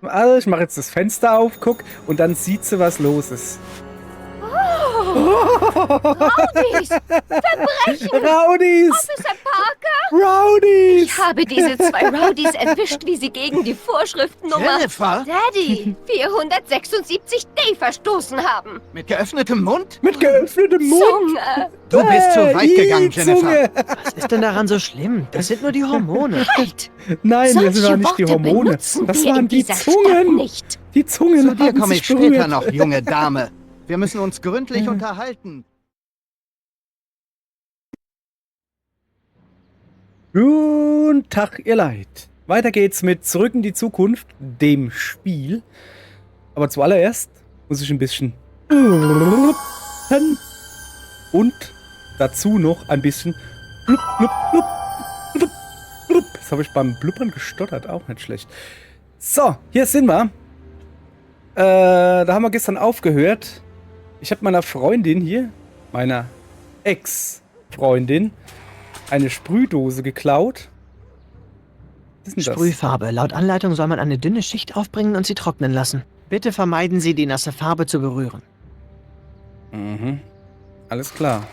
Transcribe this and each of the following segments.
Also, ich mache jetzt das Fenster auf, guck, und dann sieht sie, was los ist. Rowdies! Verbrechen! Rowdies! Officer Parker! Rowdies! Ich habe diese zwei Rowdies erwischt, wie sie gegen die Vorschriftennummer Jennifer? Daddy 476D verstoßen haben. Mit geöffnetem Mund? Mit geöffnetem Mund? Zunge! Du bist zu weit gegangen, Jennifer. Zunge. Was ist denn daran so schlimm? Das sind nur die Hormone. Halt! Nein, das Solche waren nicht die Worte Hormone. benutzen Das wir waren in die dieser Stadt Zungen. nicht. Die Zungen Zu dir haben komme sich ich später berührt. noch, junge Dame. Wir müssen uns gründlich unterhalten. Guten Tag, ihr Leid. Weiter geht's mit Zurück in die Zukunft, dem Spiel. Aber zuallererst muss ich ein bisschen und dazu noch ein bisschen blub, blub, blub, blub, blub. Das habe ich beim Blubbern gestottert, auch nicht schlecht. So, hier sind wir. Da haben wir gestern aufgehört. Ich habe meiner Freundin hier, meiner Ex-Freundin, eine Sprühdose geklaut. Was ist denn das? Sprühfarbe. Laut Anleitung soll man eine dünne Schicht aufbringen und sie trocknen lassen. Bitte vermeiden Sie, die nasse Farbe zu berühren. Mhm. Alles klar.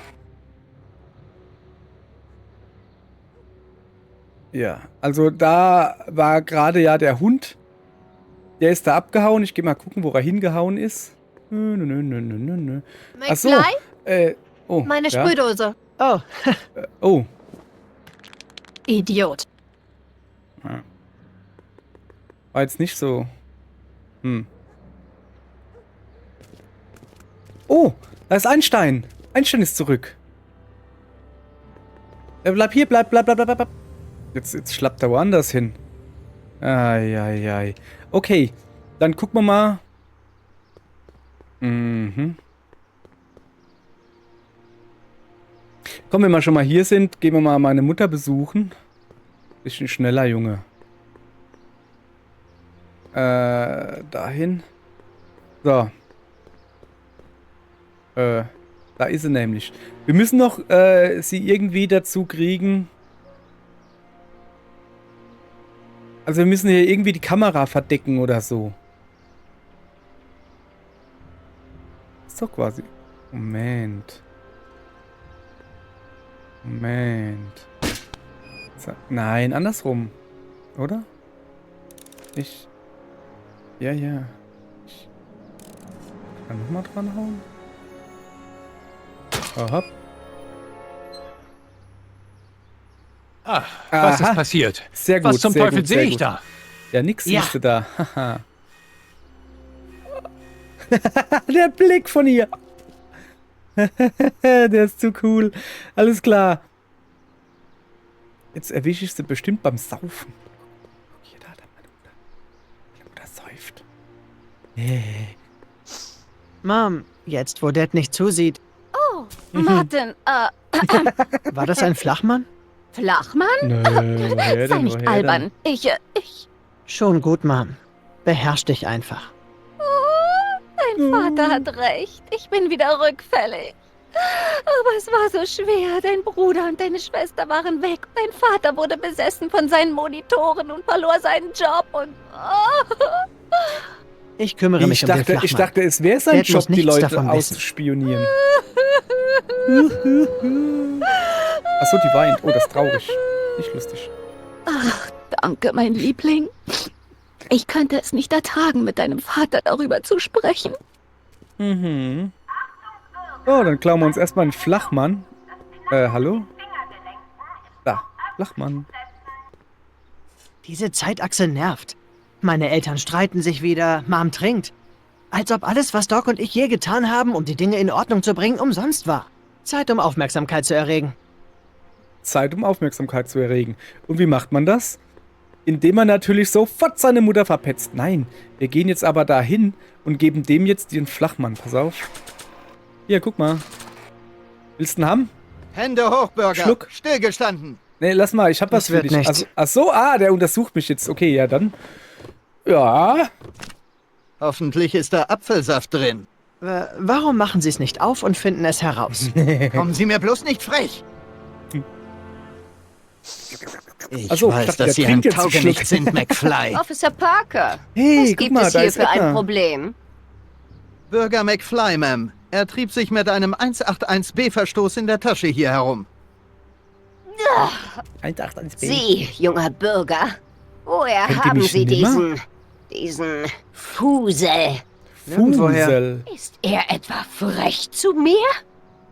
Ja, also da war gerade ja der Hund. Der ist da abgehauen. Ich gehe mal gucken, wo er hingehauen ist. Nö. Ach so. Oh, Meine ja. Sprühdose. Oh, Oh. Idiot. Ja. War jetzt nicht so. Oh, da ist Einstein. Einstein ist zurück. Bleib hier, bleib. Jetzt schlappt er woanders hin. Eieiei. Okay, dann gucken wir mal. Komm, wenn wir schon mal hier sind, gehen wir mal meine Mutter besuchen. Bisschen schneller, Junge. Dahin. So. Da ist sie nämlich. Wir müssen noch sie irgendwie dazu kriegen. Also wir müssen hier irgendwie die Kamera verdecken oder so. Ist doch quasi. Moment. So, nein, andersrum. Oder? Ja. Ich kann nochmal dran hauen. Oh, hopp. Was Aha. ist passiert? Sehr gut. Was zum sehr Teufel gut, sehr sehe ich gut. da? Ja, nix Ja. siehst du da. Haha. Der Blick von ihr. Der ist zu cool. Alles klar. Jetzt erwische ich sie bestimmt beim Saufen. Guck hier, da meine Mutter. Meine Mutter säuft. Mom, jetzt wo Dad nicht zusieht, Oh, Martin, war das ein Flachmann? Flachmann? Nö, Sei nicht albern. Ich Schon gut, Mom. Beherrsch dich einfach. Dein Vater hat recht. Ich bin wieder rückfällig. Aber es war so schwer. Dein Bruder und deine Schwester waren weg. Dein Vater wurde besessen von seinen Monitoren und verlor seinen Job und... Ich kümmere mich um den Flachmann. Ich dachte, es wäre sein Dad muss Job, die nichts Leute davon wissen. auszuspionieren. Achso, die weint. Oh, das ist traurig. Nicht lustig. Ach, danke, mein Liebling. Ich könnte es nicht ertragen, mit deinem Vater darüber zu sprechen. So, dann klauen wir uns erstmal einen Flachmann. Hallo? Da, Flachmann. Diese Zeitachse nervt. Meine Eltern streiten sich wieder, Mom trinkt. Als ob alles, was Doc und ich je getan haben, um die Dinge in Ordnung zu bringen, umsonst war. Zeit, um Aufmerksamkeit zu erregen. Zeit, um Aufmerksamkeit zu erregen. Und wie macht man das? Indem man natürlich sofort seine Mutter verpetzt. Nein, wir gehen jetzt aber dahin und geben dem jetzt den Flachmann. Pass auf. Hier, guck mal. Willst du einen haben? Hände hoch, Bürger. Schluck. Stillgestanden. Nee, lass mal, ich hab was Das für wird dich. nichts. Also, ach so, der untersucht mich jetzt. Okay, ja, dann. Ja. Hoffentlich ist da Apfelsaft drin. Warum machen Sie es nicht auf und finden es heraus? Kommen Sie mir bloß nicht frech. Ich Achso, weiß, dachte, dass der Sie ein trinkt jetzt Taugenicht Schluck. sind, McFly. Officer Parker, Hey, was guck gibt mal, es da hier ist für ein Edna. Problem? Bürger McFly, Ma'am. Er trieb sich mit einem 181B-Verstoß in der Tasche hier herum. 181B. Sie, junger Bürger, woher Kennt ihr haben mich Sie nimmer? diesen Fusel? Fusel. Ist er etwa frech zu mir?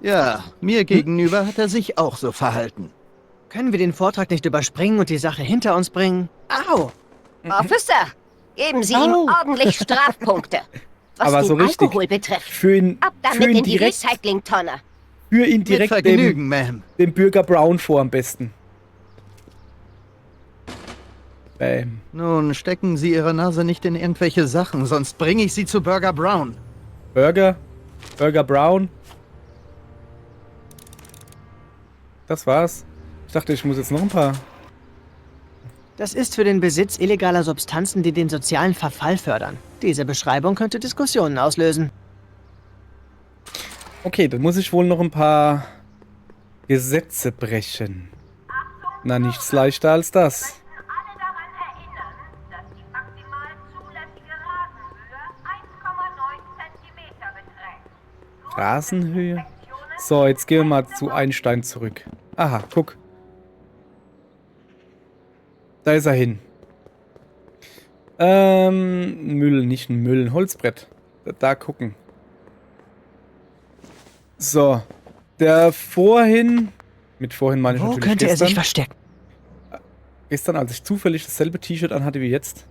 Ja, mir gegenüber hat er sich auch so verhalten. Können wir den Vortrag nicht überspringen und die Sache hinter uns bringen? Au! Officer, geben Sie ihm Au. ordentlich Strafpunkte. Was Aber den so richtig. Alkohol betrifft. Für ihn, Ab für damit ihn in die direkt, Recyclingtonne. für ihn Mit direkt Vergnügen, Ma'am. dem Bürger Brown vor am besten. Bam. Nun, stecken Sie Ihre Nase nicht in irgendwelche Sachen, sonst bringe ich Sie zu Burger Brown. Burger Brown. Das war's. Ich dachte, ich muss jetzt noch ein paar. Das ist für den Besitz illegaler Substanzen, die den sozialen Verfall fördern. Diese Beschreibung könnte Diskussionen auslösen. Okay, dann muss ich wohl noch ein paar Gesetze brechen. Na, nichts leichter als das. alle daran erinnern, dass die maximal zulässige Rasenhöhe 1,9 cm beträgt. Rasenhöhe. So, jetzt gehen wir mal zu Einstein zurück. Aha, guck. Da ist er hin. Müll, nicht ein Müll, ein Holzbrett. Da gucken. So. Der vorhin... Mit vorhin meine ich Wo natürlich könnte er gestern. sich verstecken? Gestern, als ich zufällig dasselbe T-Shirt anhatte wie jetzt,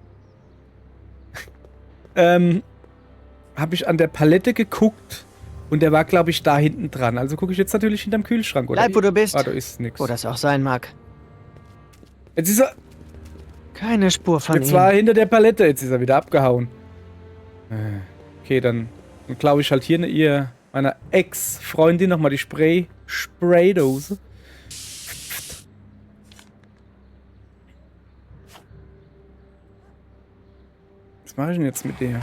habe ich an der Palette geguckt und der war, glaube ich, da hinten dran. Also gucke ich jetzt natürlich hinterm Kühlschrank, oder? Bleib, wo du bist. Ah, da ist nix. Wo das auch sein mag. Jetzt ist er... Keine Spur von Jetzt ihm. war er hinter der Palette, jetzt ist er wieder abgehauen. Okay, dann klaue ich halt hier meiner Ex-Freundin nochmal die Spraydose. Was mache ich denn jetzt mit der?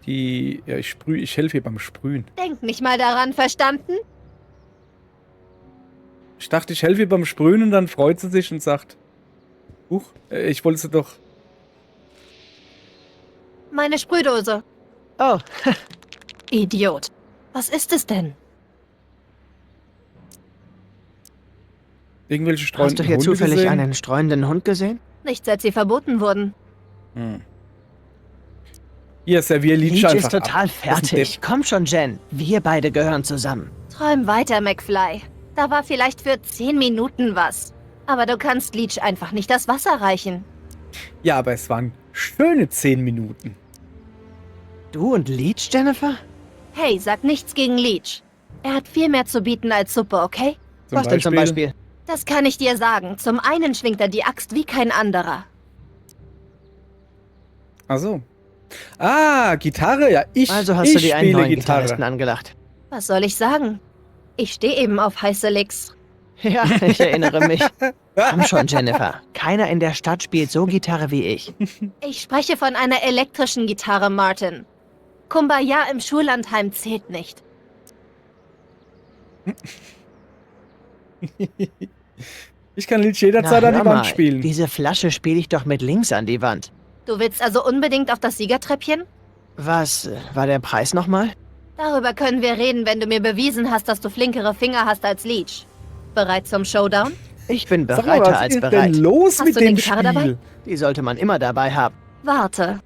Ja, ich helfe ihr beim Sprühen. Denk nicht mal daran, verstanden? Ich dachte, ich helfe ihr beim Sprühen und dann freut sie sich und sagt, huch, ich wollte sie doch... Meine Sprühdose. Oh, Idiot. Was ist es denn? Irgendwelche hast streunenden du hier Hunde zufällig gesehen? einen streunenden Hund gesehen? Nicht seit sie verboten wurden. Hier, servier Leech Leech einfach ist total ab. Das ist ein fertig. Komm schon, Jen. Wir beide gehören zusammen. Träum weiter, McFly. Da war vielleicht für 10 Minuten was. Aber du kannst Leech einfach nicht das Wasser reichen. Ja, aber es waren schöne 10 Minuten. Du und Leech, Jennifer? Hey, sag nichts gegen Leech. Er hat viel mehr zu bieten als Suppe, okay? Was denn zum Beispiel? Das kann ich dir sagen. Zum einen schwingt er die Axt wie kein anderer. Ach so. Ah, Gitarre, ja. Also hast du dir einen spiele neuen Gitarristen angelacht. Was soll ich sagen? Ich stehe eben auf heiße Licks. Ja, ich erinnere mich. Komm schon, Jennifer. Keiner in der Stadt spielt so Gitarre wie ich. Ich spreche von einer elektrischen Gitarre, Martin. Kumbaya im Schullandheim zählt nicht. Ich kann Lied jederzeit Na, an die hör Wand mal, spielen. Diese Flasche spiele ich doch mit links an die Wand. Du willst also unbedingt auf das Siegertreppchen? Was war der Preis nochmal? Darüber können wir reden, wenn du mir bewiesen hast, dass du flinkere Finger hast als Leech. Bereit zum Showdown? Ich bin Sag mal, bereiter was als ist bereit. denn los Hast mit du eine dem Gitarre Spiel? dabei? Die sollte man immer dabei haben. Warte.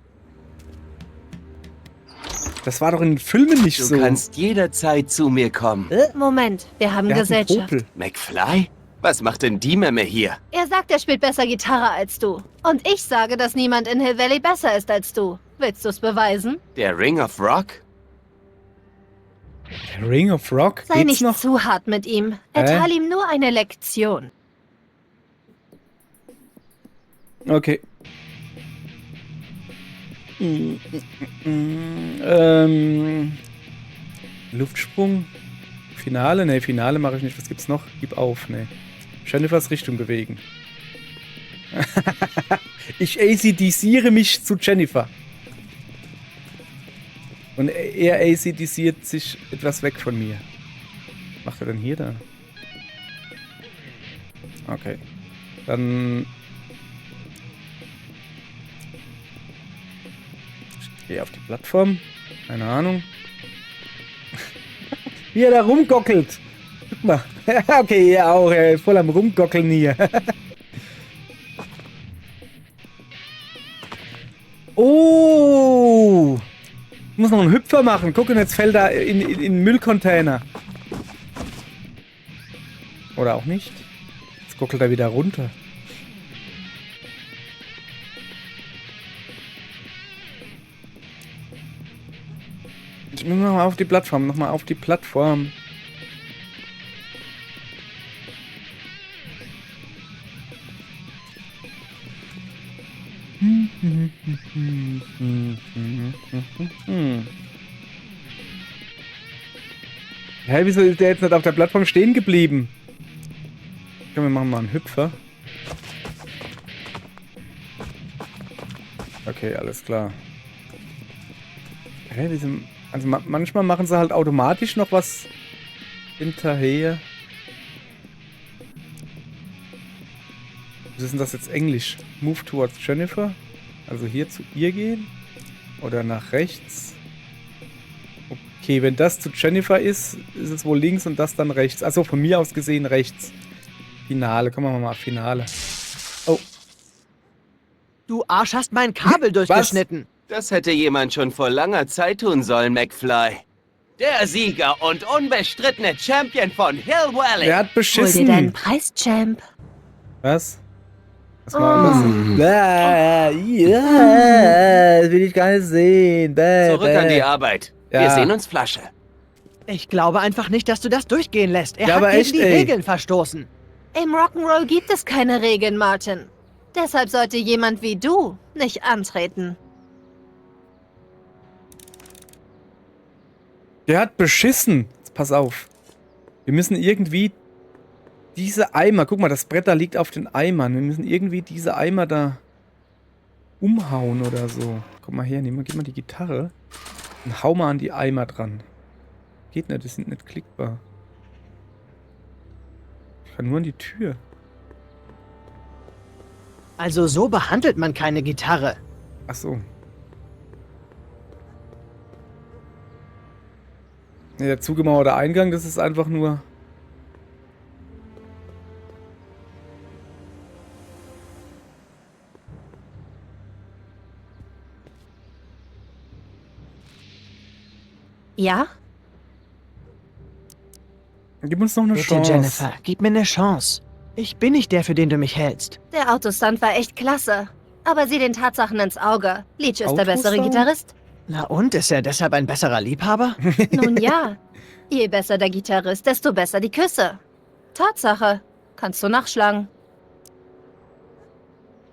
Das war doch in den Filmen nicht Du so. kannst jederzeit zu mir kommen. Moment, wir haben Der hat einen Gesellschaft. Popel. McFly? Was macht denn die Memme hier? Er sagt, er spielt besser Gitarre als du. Und ich sage, dass niemand in Hill Valley besser ist als du. Willst du's beweisen? Der Ring of Rock? Ring of Rock? Sei Geht's nicht noch? zu hart mit ihm. Erteile ihm nur eine Lektion. Okay. Luftsprung? Finale? Ne, Finale mache ich nicht. Was gibt's noch? Gib auf, ne. Jennifers Richtung bewegen. Ich ACDCiere mich zu Jennifer. Und er ACDCiert sich etwas weg von mir. Was macht er denn hier da? Okay. Dann... Ich gehe auf die Plattform. Keine Ahnung. Wie er da rumgockelt. Guck mal. Okay, ja auch. Er ist voll am Rumgockeln hier. Oh! Ich muss noch einen Hüpfer machen. Guck, und jetzt fällt er in den Müllcontainer. Oder auch nicht. Jetzt gockelt er wieder runter. Ich muss nochmal auf die Plattform. Nochmal auf die Plattform. Hä, wieso ist der jetzt nicht auf der Plattform stehen geblieben? Komm, wir machen mal einen Hüpfer. Okay, alles klar. Hä, also manchmal machen sie halt automatisch noch was hinterher. Was ist denn das jetzt Englisch? Move towards Jennifer. Also hier zu ihr gehen. Oder nach rechts. Okay, wenn das zu Jennifer ist, ist es wohl links und das dann rechts. Also von mir aus gesehen rechts. Finale. Kommen wir mal auf Finale. Oh. Du Arsch, hast mein Kabel durchgeschnitten. Das hätte jemand schon vor langer Zeit tun sollen, McFly. Der Sieger und unbestrittene Champion von Hill Valley. Der hat Hol dir beschissen. deinen Preis, Champ. Was? Was war das? Ja, das will ich gar nicht sehen. Zurück an die Arbeit. Wir Ja. sehen uns Flasche. Ich glaube einfach nicht, dass du das durchgehen lässt. Er Ja, hat aber gegen echt, die ey. Regeln verstoßen. Im Rock'n'Roll gibt es keine Regeln, Martin. Deshalb sollte jemand wie du nicht antreten. Der hat beschissen. Jetzt pass auf. Wir müssen irgendwie diese Eimer, guck mal, das Brett da liegt auf den Eimern. Wir müssen irgendwie diese Eimer da umhauen oder so. Komm mal her, gib mal die Gitarre und hau mal an die Eimer dran. Geht nicht, die sind nicht klickbar. Ich kann nur an die Tür. Also so behandelt man keine Gitarre. Ach so. Nee, der zugemauerte Eingang, das ist einfach nur... Ja? Gib uns noch eine Bitte, Chance. Jennifer, gib mir eine Chance. Ich bin nicht der, für den du mich hältst. Der Autostunt war echt klasse. Aber sieh den Tatsachen ins Auge. Leach ist der bessere Autostunt? Gitarrist. Na und, ist er deshalb ein besserer Liebhaber? Nun ja. Je besser der Gitarrist, desto besser die Küsse. Tatsache. Kannst du nachschlagen.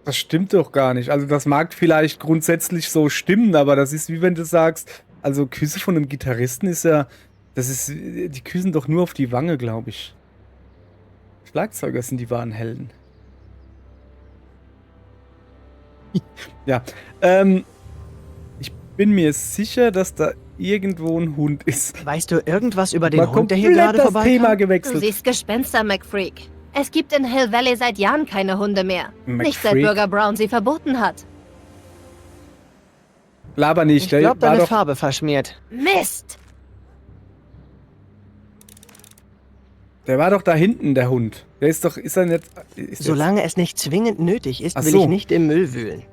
Das stimmt doch gar nicht. Also das mag vielleicht grundsätzlich so stimmen, aber das ist wie wenn du sagst, also Küsse von einem Gitarristen ist ja, die küssen doch nur auf die Wange, glaube ich. Schlagzeuger sind die wahren Helden. Ja, ich bin mir sicher, dass da irgendwo ein Hund ist. Weißt du irgendwas über den Mal Hund, der hier komplett gerade das vorbeikam? Thema Du gewechselt. siehst Gespenster, McFreak. Es gibt in Hill Valley seit Jahren keine Hunde mehr. Nicht seit McFreak? Bürger Brown sie verboten hat. Laber nicht, Ich der glaube, war deine doch... Farbe verschmiert. Mist! Der war doch da hinten, der Hund. Der ist doch, ist er nicht... Ist der Solange es nicht zwingend nötig ist, Ach will so. ich nicht im Müll wühlen.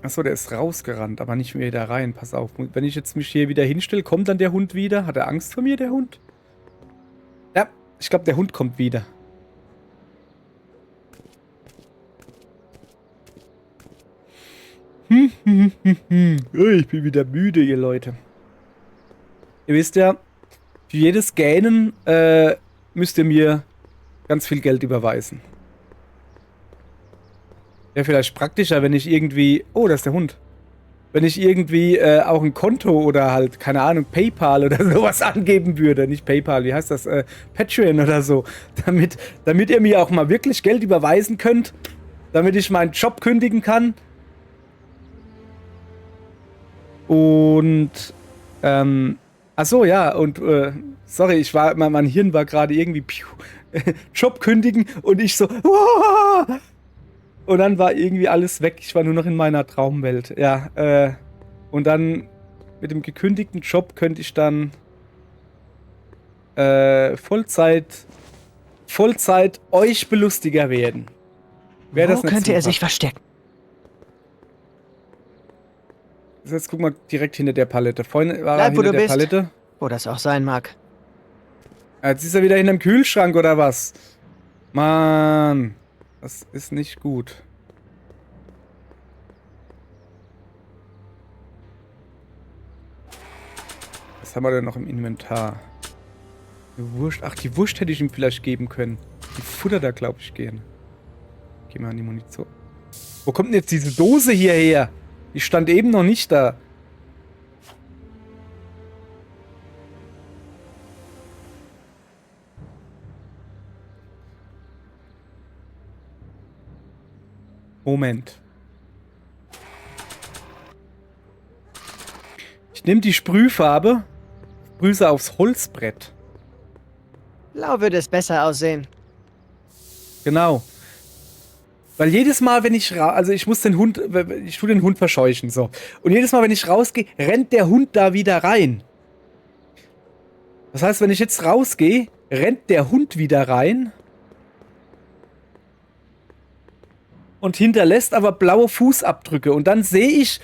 Achso, der ist rausgerannt, aber nicht mehr wieder rein. Pass auf, wenn ich jetzt mich hier wieder hinstelle, kommt dann der Hund wieder? Hat er Angst vor mir, der Hund? Ja, ich glaube, der Hund kommt wieder. Ich bin wieder müde, ihr Leute. Ihr wisst ja, für jedes Gähnen müsst ihr mir ganz viel Geld überweisen. Wäre vielleicht praktischer, wenn ich irgendwie... Oh, da ist der Hund. Wenn ich irgendwie auch ein Konto oder halt, keine Ahnung, PayPal oder sowas angeben würde. Nicht PayPal, wie heißt das? Patreon oder so. Damit ihr mir auch mal wirklich Geld überweisen könnt. Damit ich meinen Job kündigen kann. Und, ach so, ja, und, sorry, mein Hirn war gerade irgendwie Job kündigen und ich so, "Uah!" Und dann war irgendwie alles weg. Ich war nur noch in meiner Traumwelt. Ja, und dann mit dem gekündigten Job könnte ich dann Vollzeit euch belustiger werden. Wäre das Wo nicht könnte er super? sich verstecken? Jetzt guck mal direkt hinter der Palette. Vorhin war Bleib, er wo hinter du der bist. Palette. Wo das auch sein mag. Jetzt ist er wieder hinterm Kühlschrank oder was? Mann, das ist nicht gut. Was haben wir denn noch im Inventar? Eine Wurst. Ach, die Wurst hätte ich ihm vielleicht geben können. Die Futter da, glaube ich, gehen. Geh mal an die Munition. Wo kommt denn jetzt diese Dose hierher? Die stand eben noch nicht da. Moment. Ich nehme die Sprühfarbe, sprühe sie aufs Holzbrett. Blau würde es besser aussehen. Genau. Weil jedes Mal, wenn ich also ich muss den Hund, ich tue den Hund verscheuchen, so. Und jedes Mal, wenn ich rausgehe, rennt der Hund da wieder rein. Das heißt, wenn ich jetzt rausgehe, rennt der Hund wieder rein. Und hinterlässt aber blaue Fußabdrücke. Und dann sehe ich,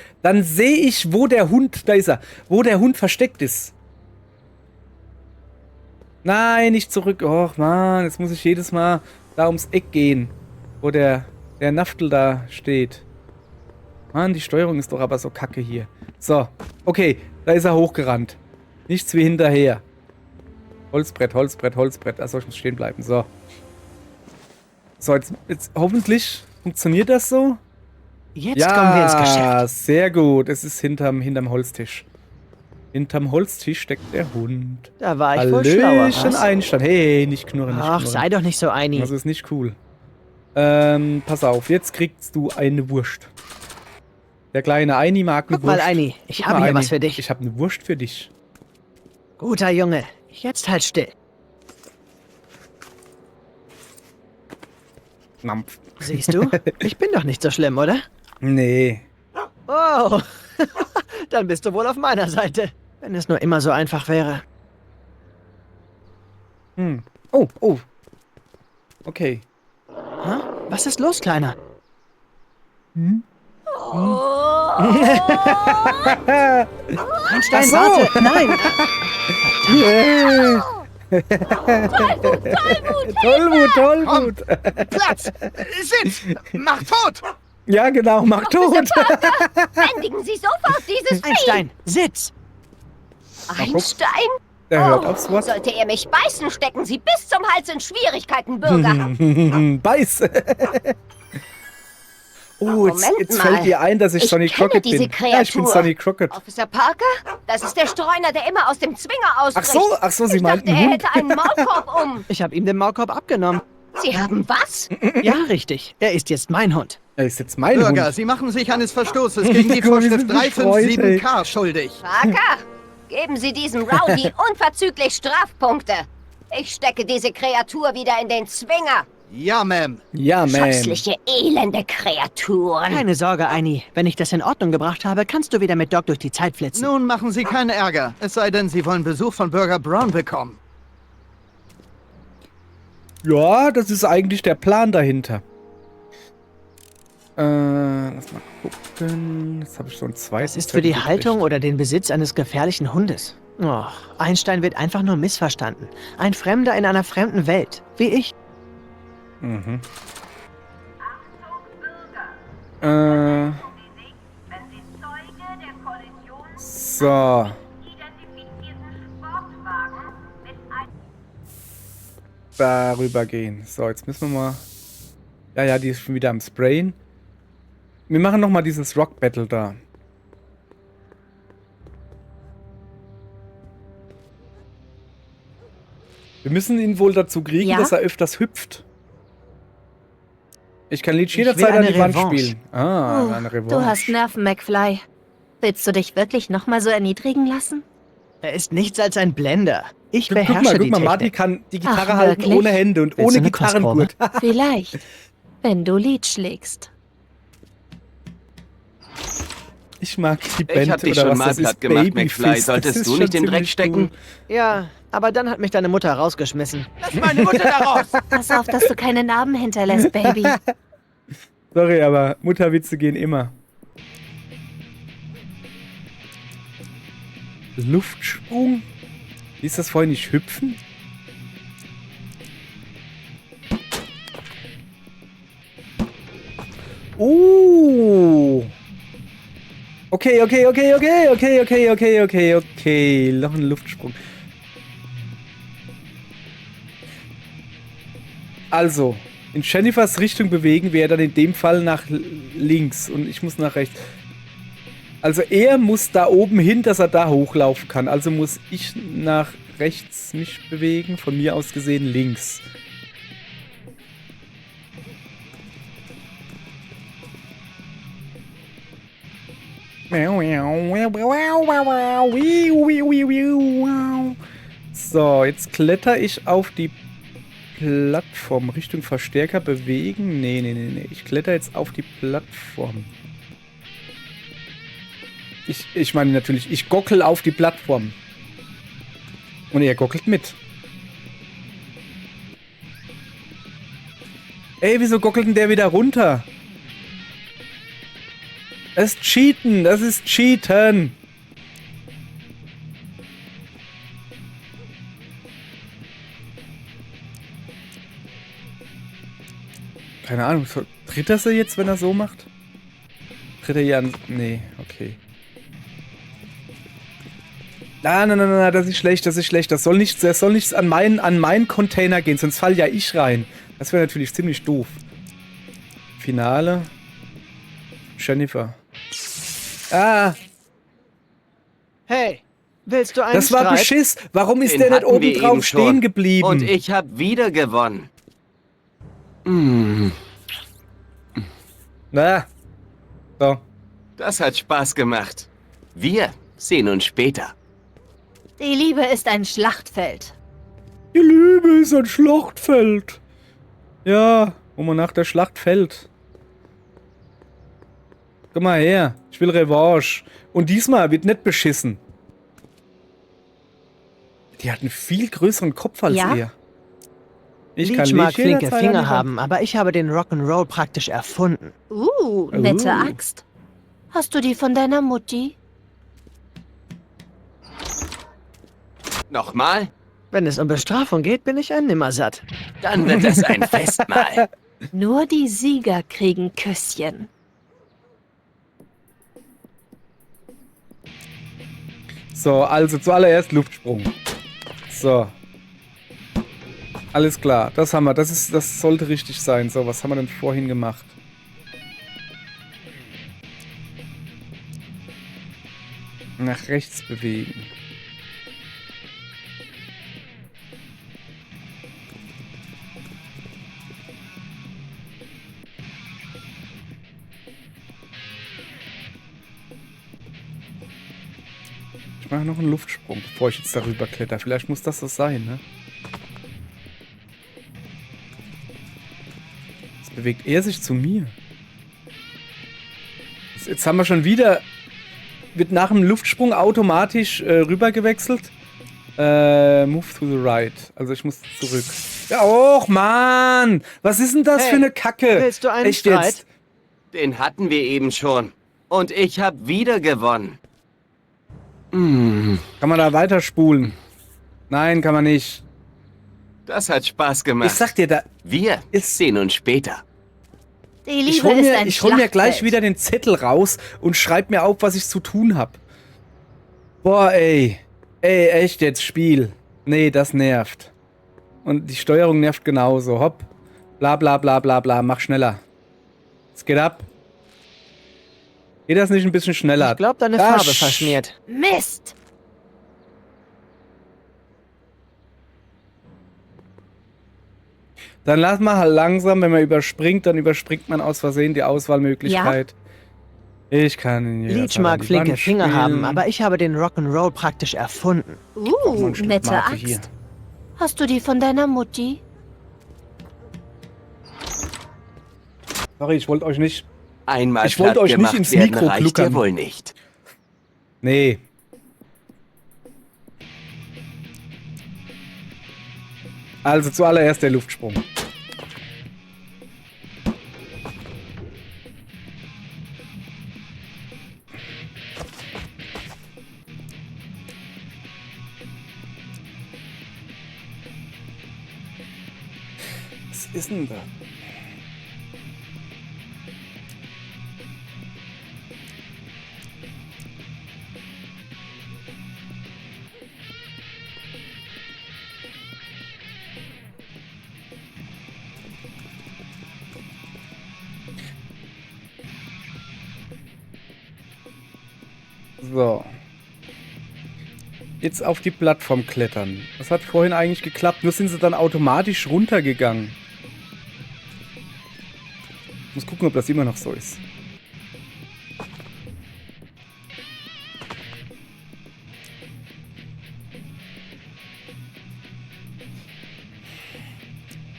wo der Hund, da ist er, wo der Hund versteckt ist. Nein, nicht zurück. Och, Mann, jetzt muss ich jedes Mal da ums Eck gehen, wo der Naftel da steht. Mann, die Steuerung ist doch aber so kacke hier. So, okay, da ist er hochgerannt. Nichts wie hinterher. Holzbrett, Holzbrett, Holzbrett. Achso, ich muss stehen bleiben. So. So, jetzt hoffentlich funktioniert das so. Jetzt kommen wir ins Geschäft. Ja, sehr gut. Es ist hinterm Holztisch. Hinterm Holztisch steckt der Hund. Da war ich wohl schlauer. Hallöchen, Was? Einstein. Hey, nicht knurren, nicht Ach, knurren. sei doch nicht so einig. Das ist nicht cool. Pass auf, jetzt kriegst du eine Wurst. Der kleine Eini mag eine Guck mal, Wurst. Eini, ich Guck habe mal, hier Eini, was für dich. Ich habe eine Wurst für dich. Guter Junge, jetzt halt still. Mampf. Siehst du? Ich bin doch nicht so schlimm, oder? Nee. Oh, dann bist du wohl auf meiner Seite. Wenn es nur immer so einfach wäre. Hm. Oh, oh. Okay. Hä? Was ist los, Kleiner? Einstein, Ach so. warte! Nein! Tollwut. Platz! Sitz! Mach tot! Ja, genau, mach tot. Bändigen Sie sofort dieses Vieh! Einstein, sitz! Einstein? Der hört aufs Wort. Sollte er mich beißen, stecken Sie bis zum Hals in Schwierigkeiten, Bürger. Beiß. Oh, jetzt Moment fällt mal. dir ein, dass ich Ich Sonny kenne Crockett diese bin. Ja, ich bin Kreatur. Sonny Crockett. Officer Parker? Das ist der Streuner, der immer aus dem Zwinger ausbricht. Ach so, Sie Ich meinten dachte, er Hund. hätte einen Maulkorb um. Ich habe ihm den Maulkorb abgenommen. Sie haben was? Ja, richtig. Er ist jetzt mein Hund. Er ist jetzt mein Bürger, Hund. Sie machen sich eines Verstoßes gegen die Guck mal, wie Vorschrift sie sich freut, 357K schuldig. Parker, geben Sie diesem Rowdy unverzüglich Strafpunkte. Ich stecke diese Kreatur wieder in den Zwinger. Ja, Ma'am. Ja, man. Scheußliche, elende Kreaturen. Keine Sorge, Eini. Wenn ich das in Ordnung gebracht habe, kannst du wieder mit Doc durch die Zeit flitzen. Nun machen Sie keinen Ärger. Es sei denn, Sie wollen Besuch von Bürger Brown bekommen. Ja, das ist eigentlich der Plan dahinter. Lass mal gucken. Jetzt habe ich so einen zweiten. Es ist für die Haltung oder den Besitz eines gefährlichen Hundes. Oh, Einstein wird einfach nur missverstanden. Ein Fremder in einer fremden Welt. Wie ich. Mhm. Achtung, Bürger! Äh, Sie sich, wenn Sie Zeuge der Kollision so. identifizierten Sportwagen mit einem Darüber gehen. So, jetzt müssen wir mal. Ja, die ist schon wieder am Sprayen. Wir machen nochmal dieses Rock Battle da. Wir müssen ihn wohl dazu kriegen, Ja? dass er öfters hüpft. Ich kann Leech will jederzeit an eine die Wand Revanche. spielen. Ah, eine Revanche. Du hast Nerven, McFly. Willst du dich wirklich nochmal so erniedrigen lassen? Er ist nichts als ein Blender. Ich Guck beherrsche mal, die Marty Technik. kann die Gitarre Ach, halten wirklich? ohne Hände und Willst du ohne eine Gitarrengurt. Vielleicht, wenn du Lied schlägst. Ich mag die Ich Band hab dich oder schon was mal das platt ist. gemacht, Babyface. McFly. Das Solltest ist du schon nicht im Dreck ziemlich stecken? Ja, aber dann hat mich deine Mutter rausgeschmissen. Lass meine Mutter da raus! Pass auf, dass du keine Narben hinterlässt, Baby. Sorry, aber Mutterwitze gehen immer. Luftsprung? Wie ist das vorhin nicht hüpfen? Oh! Okay. Noch ein Luftsprung. Also, in Jennifers Richtung bewegen wäre dann in dem Fall nach links und ich muss nach rechts. Also er muss da oben hin, dass er da hochlaufen kann. Also muss ich nach rechts mich bewegen, von mir aus gesehen links. So, jetzt kletter ich auf die Plattform. Richtung Verstärker bewegen. Nee. Ich kletter jetzt auf die Plattform. Ich meine natürlich, ich gockel auf die Plattform. Und er gockelt mit. Ey, wieso gockelt denn der wieder runter? Das ist Cheaten, das ist Cheaten. Keine Ahnung, tritt er sie jetzt, wenn er so macht? Tritt er hier an... Nee, okay. Nein, das ist schlecht. Das soll nicht an meinen Container gehen, sonst fall ja ich rein. Das wäre natürlich ziemlich doof. Finale. Jennifer. Ah, Hey, willst du einen das war Streit? Beschiss. Warum ist Den der nicht hatten wir oben eben drauf schon. stehen geblieben? Und ich habe wieder gewonnen. Na. So. Das hat Spaß gemacht. Wir sehen uns später. Die Liebe ist ein Schlachtfeld. Die Liebe ist ein Schlachtfeld. Ja, wo man nach der Schlacht fällt. Komm mal her. Ich will Revanche. Und diesmal wird nicht beschissen. Die hat einen viel größeren Kopf als Ja? er. Ich Leech kann mag nicht flinke jederzeit Finger eine- haben, aber ich habe den Rock'n'Roll praktisch erfunden. Nette Axt. Hast du die von deiner Mutti? Nochmal? Wenn es um Bestrafung geht, bin ich ein Nimmersatt. Dann wird es ein Festmahl. Nur die Sieger kriegen Küsschen. So, also zuallererst Luftsprung. So. Alles klar, das haben wir. Das sollte richtig sein. So, was haben wir denn vorhin gemacht? Nach rechts bewegen. Ich mache noch einen Luftsprung, bevor ich jetzt darüber kletter. Vielleicht muss das sein, ne? Jetzt bewegt er sich zu mir. Jetzt haben wir schon wieder... Wird nach dem Luftsprung automatisch rüber gewechselt. Move to the right. Also ich muss zurück. Ja, och, Mann! Was ist denn das Hey, für eine Kacke? willst du einen Echt Streit? jetzt? Den hatten wir eben schon. Und ich habe wieder gewonnen. Hm, Kann man da weiterspulen? Nein, kann man nicht. das hat Spaß gemacht. Ich sag dir, da... wir ist- sehen uns später. Die Liebe Ich hol ist ein ich hol mir gleich Schlachtfeld. wieder den Zettel raus und schreib mir auf, was ich zu tun hab. Boah, ey. Ey, echt jetzt, Spiel. Nee, das nervt. Und die Steuerung nervt genauso. Hopp. Bla bla bla bla bla. Mach schneller. Es geht ab. Geht das nicht ein bisschen schneller? Ich glaube, deine Ah, Farbe verschmiert. Mist! Dann lass mal halt langsam, wenn man überspringt, dann überspringt man aus Versehen die Auswahlmöglichkeit. Ich kann ihn Leech jederzeit an mag die flinke Wand Finger spielen. haben, aber ich habe den Rock'n'Roll praktisch erfunden. Braucht man ein Stück Nette Mate Axt. hier. Hast du die von deiner Mutti? Sorry, ich wollte euch nicht... Einmal Ich wollte euch nicht platt ins gemacht Mikro werden reicht gluckern. ja wohl nicht. Nee. Also zuallererst der Luftsprung. Was ist denn da? So. Jetzt auf die Plattform klettern. Das hat vorhin eigentlich geklappt, nur sind sie dann automatisch runtergegangen. Ich muss gucken, ob das immer noch so ist.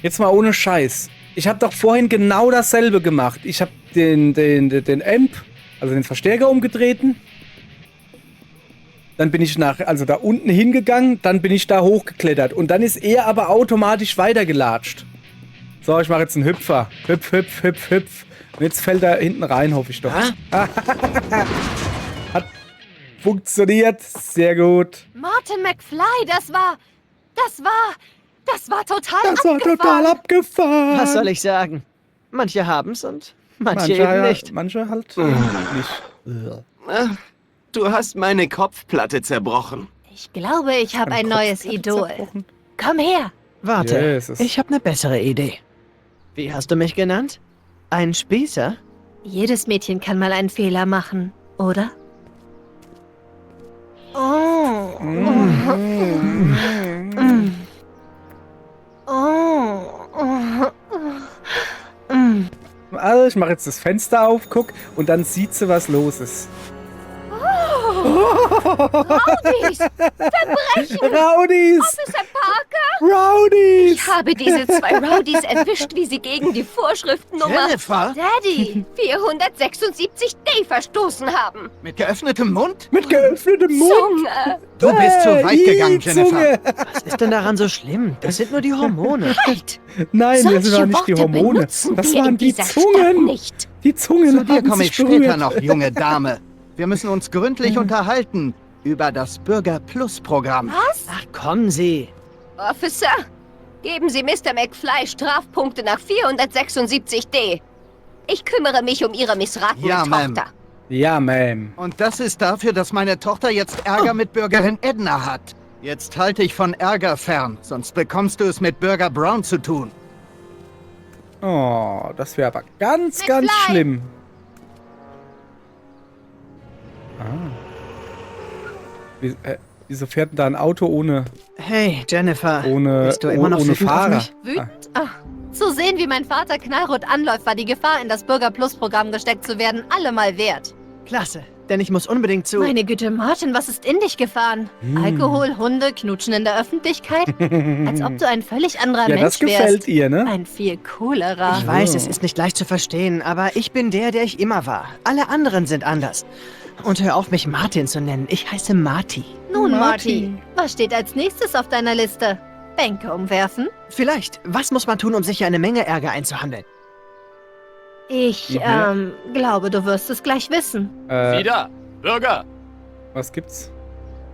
Jetzt mal ohne Scheiß. Ich habe doch vorhin genau dasselbe gemacht. Ich habe den Amp, also den Verstärker umgetreten. Dann bin ich also da unten hingegangen, dann bin ich da hochgeklettert. Und dann ist er aber automatisch weitergelatscht. So, ich mache jetzt einen Hüpfer. Hüpf, hüpf, hüpf, hüpf. Und jetzt fällt er hinten rein, hoffe ich doch. Hat funktioniert. Sehr gut. Martin McFly, das war total Das war total abgefahren. Was soll ich sagen? Manche haben's und manche eben nicht. Manche halt nicht. Du hast meine Kopfplatte zerbrochen. Ich glaube, ich habe ein neues Idol. Zerbrochen. Komm her. Warte, Jesus. ich habe eine bessere Idee. Wie hast du mich genannt? Ein Spießer? Jedes Mädchen kann mal einen Fehler machen, oder? Oh. Also, ich mache jetzt das Fenster auf, guck, und dann sieht sie, was los ist. Rowdies! Rowdies! Officer Parker! Rowdies! Ich habe diese zwei Rowdies erwischt, wie sie gegen die Vorschriftennummer Jennifer? Daddy 476D verstoßen haben. Mit geöffnetem Mund? Mit geöffnetem Mund? Zunge! Du bist zu weit gegangen, Zunge. Jennifer. Was ist denn daran so schlimm? Das sind nur die Hormone. Halt! Nein, das Solche waren nicht die Worte Hormone. benutzen Das wir in waren die dieser Stadt Zungen. nicht. Die Zungen Zu dir haben komme sich ich später berührt. noch, junge Dame. Wir müssen uns gründlich unterhalten über das Bürger Plus Programm. Ach, kommen Sie. Officer, geben Sie Mr. McFly Strafpunkte nach 476D. Ich kümmere mich um Ihre missratene Ja, Ma'am. Tochter. Ja, Ma'am. Und das ist dafür, dass meine Tochter jetzt Ärger mit Bürgerin Edna hat. Jetzt halte ich von Ärger fern, sonst bekommst du es mit Bürger Brown zu tun. Oh, das wäre aber ganz, ganz McFly. schlimm. Wieso fährt denn da ein Auto ohne Hey, Jennifer. ohne Bist du immer noch ohne wütend auf Fahrer? mich? Wütend? Ach, zu sehen, wie mein Vater knallrot anläuft, war die Gefahr, in das Bürger Plus Programm gesteckt zu werden, allemal wert. Klasse, denn ich muss unbedingt zu... Meine Güte, Martin, was ist in dich gefahren? Alkohol, Hunde, Knutschen in der Öffentlichkeit? Als ob du ein völlig anderer Ja, Mensch das gefällt wärst. ihr, ne? Ein viel coolerer. Ich weiß, es ist nicht leicht zu verstehen, aber ich bin der ich immer war. Alle anderen sind anders. Und hör auf, mich Martin zu nennen. Ich heiße Marty. Nun, Martin. Marty, was steht als nächstes auf deiner Liste? Bänke umwerfen? Vielleicht. Was muss man tun, um sich eine Menge Ärger einzuhandeln? Ich, glaube, du wirst es gleich wissen. Wieder! Bürger! Was gibt's?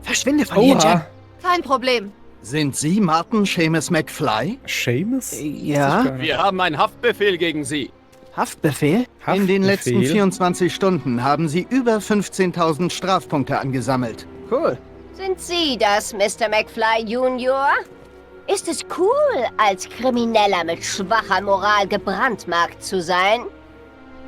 Verschwinde von hier, Jen. Oha. Kein Problem. Sind Sie Martin Seamus McFly? Seamus? Ja? Wir haben einen Haftbefehl gegen Sie. Haftbefehl? In den letzten Haftbefehl? 24 Stunden haben Sie über 15.000 Strafpunkte angesammelt. Cool. Sind Sie das, Mr. McFly Junior? Ist es cool, als Krimineller mit schwacher Moral gebrandmarkt zu sein?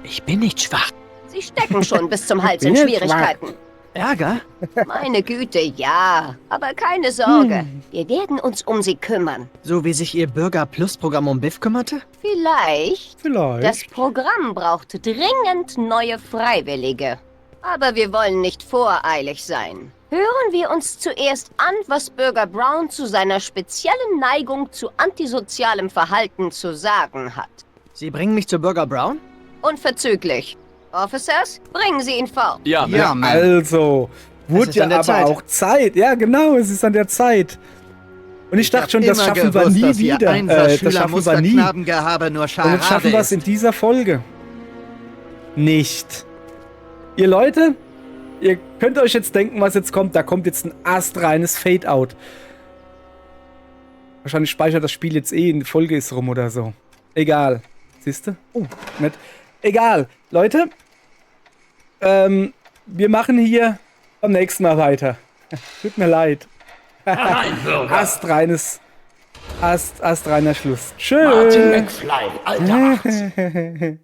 Ich bin nicht schwach. Sie stecken schon bis zum Hals in Bin Schwierigkeiten. Ärger? Meine Güte, ja. Aber keine Sorge. Wir werden uns um sie kümmern. So wie sich Ihr Bürger-Plus-Programm um Biff kümmerte? Vielleicht. Vielleicht. Das Programm braucht dringend neue Freiwillige. Aber wir wollen nicht voreilig sein. Hören wir uns zuerst an, was Bürger Brown zu seiner speziellen Neigung zu antisozialem Verhalten zu sagen hat. Sie bringen mich zu Bürger Brown? Unverzüglich. Officers, bringen Sie ihn fort. Ja, Ja, Ma'am. Ma'am. Also, wurde ist ja an der aber Zeit. auch Zeit. Ja, genau, es ist an der Zeit. Und ich dachte schon, das Immer schaffen wir gewusst, nie dass Ihr wieder. Das Schüler schaffen wir nie. Musterknabengehabe nur Und Scharade jetzt schaffen wir es ist. in dieser Folge. Nicht. Ihr Leute, ihr könnt euch jetzt denken, was jetzt kommt. Da kommt jetzt ein astreines Fade-Out. Wahrscheinlich speichert das Spiel jetzt eh, eine Folge ist rum oder so. Egal. Siehste? Oh, nett. Egal. Leute, wir machen hier beim nächsten Mal weiter. Tut mir leid. Astreiner Schluss. Tschüss. Martin McFly, alter Acht.